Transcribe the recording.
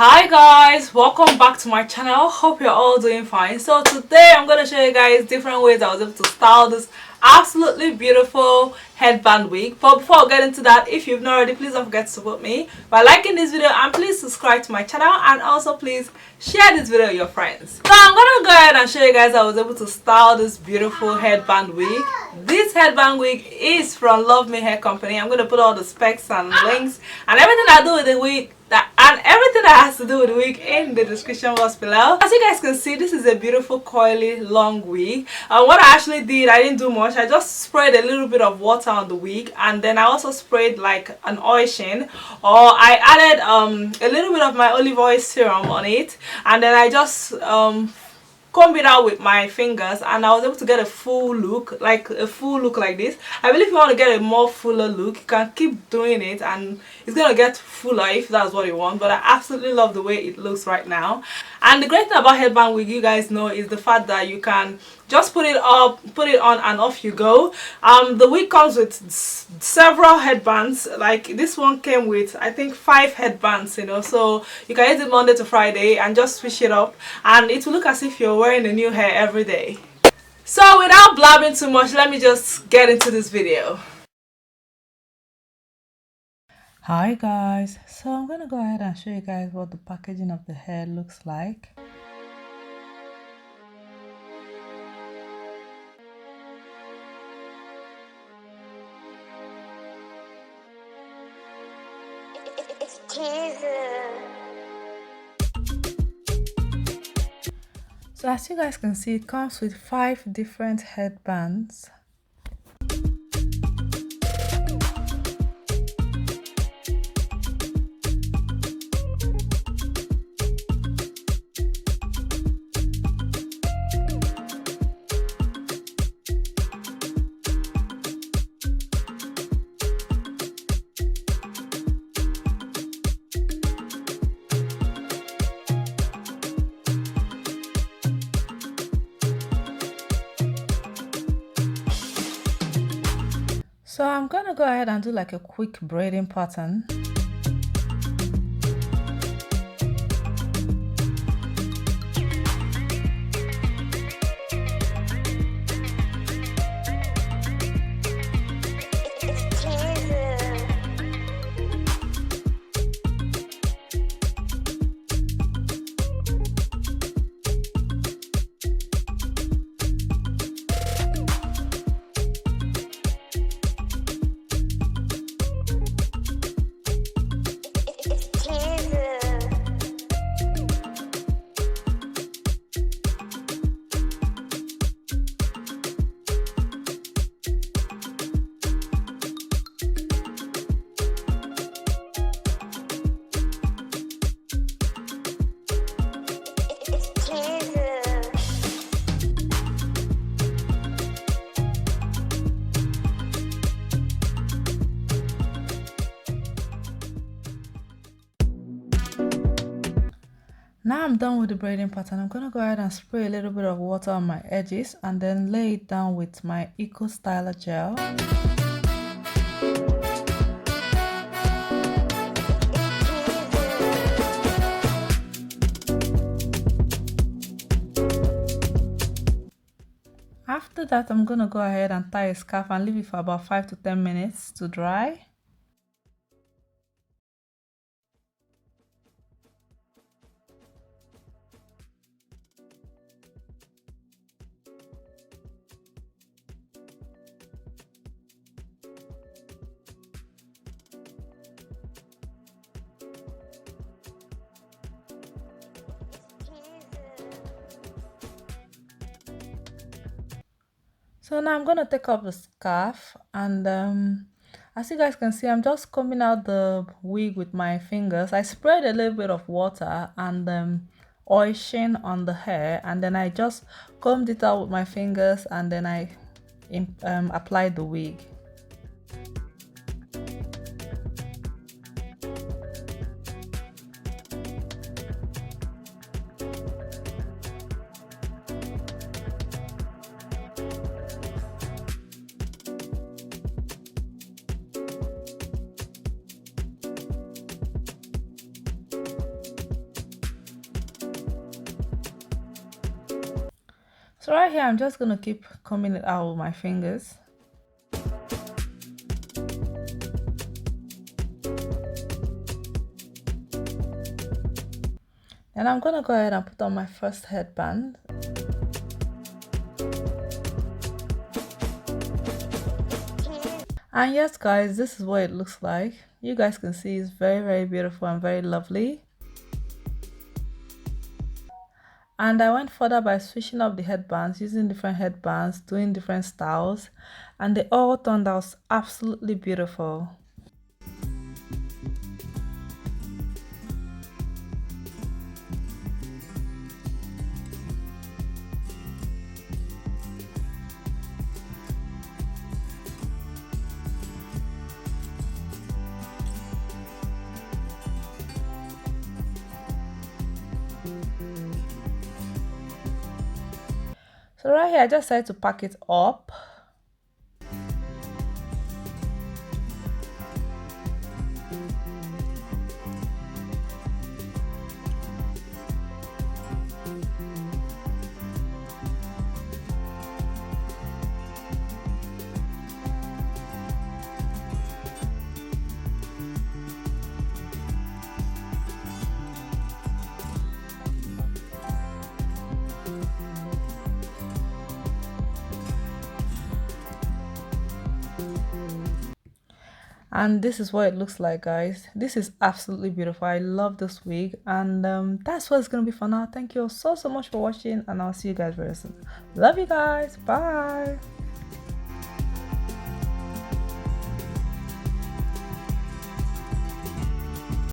Hi guys, welcome back to my channel. Hope you're all doing fine. So today I'm going to show you guys different ways I was able to style this absolutely beautiful headband wig. But before I get into that, if you've not already, please don't forget to support me by liking this video, and please subscribe to my channel, and also please share this video with your friends. So I'm going to go ahead and show you guys how I was able to style this beautiful headband wig. This headband wig is from Love Me Hair Company. I'm going to put all the specs and links and everything I do with the wig and everything that has to do with the wig in the description box below. As you guys can see, this is a beautiful coily long wig. What I actually did, I didn't do much. I just sprayed a little bit of water on the wig, and then I also sprayed like an oil sheen, or I added a little bit of my olive oil serum on it, and then I just comb it out with my fingers, and I was able to get a full look like this. I believe if you want to get a more fuller look, you can keep doing it and it's gonna get fuller if that's what you want. But I absolutely love the way it looks right now. And the great thing about headband wig, you guys know, is the fact that you can just put it up, put it on, and off you go. The wig comes with several headbands. Like this one came with, I think, 5 headbands, you know, so you can use it Monday to Friday and just switch it up, and it will look as if you're wearing a new hair every day. So without blabbing too much, let me just get into this video. Hi guys, so I'm gonna go ahead and show you guys what the packaging of the hair looks like. So as you guys can see, it comes with 5 different headbands. So I'm gonna go ahead and do like a quick braiding pattern. Now I'm done with the braiding pattern. I'm going to go ahead and spray a little bit of water on my edges and then lay it down with my Eco Styler gel. After that, I'm going to go ahead and tie a scarf and leave it for about 5 to 10 minutes to dry. So now I'm going to take off the scarf, and as you guys can see, I'm just combing out the wig with my fingers. I sprayed a little bit of water and oil sheen on the hair, and then I just combed it out with my fingers, and then I applied the wig. So right here, I'm just gonna keep combing it out with my fingers. And I'm gonna go ahead and put on my first headband. And yes guys, this is what it looks like. You guys can see it's very beautiful and very lovely. And I went further by switching up the headbands, using different headbands, doing different styles, and they all turned out absolutely beautiful. So right here, I just decided to pack it up. And this is what it looks like, guys. This is absolutely beautiful. I love this wig, and that's what it's gonna be for now. Thank you all so much for watching, and I'll see you guys very soon. Love you guys. Bye.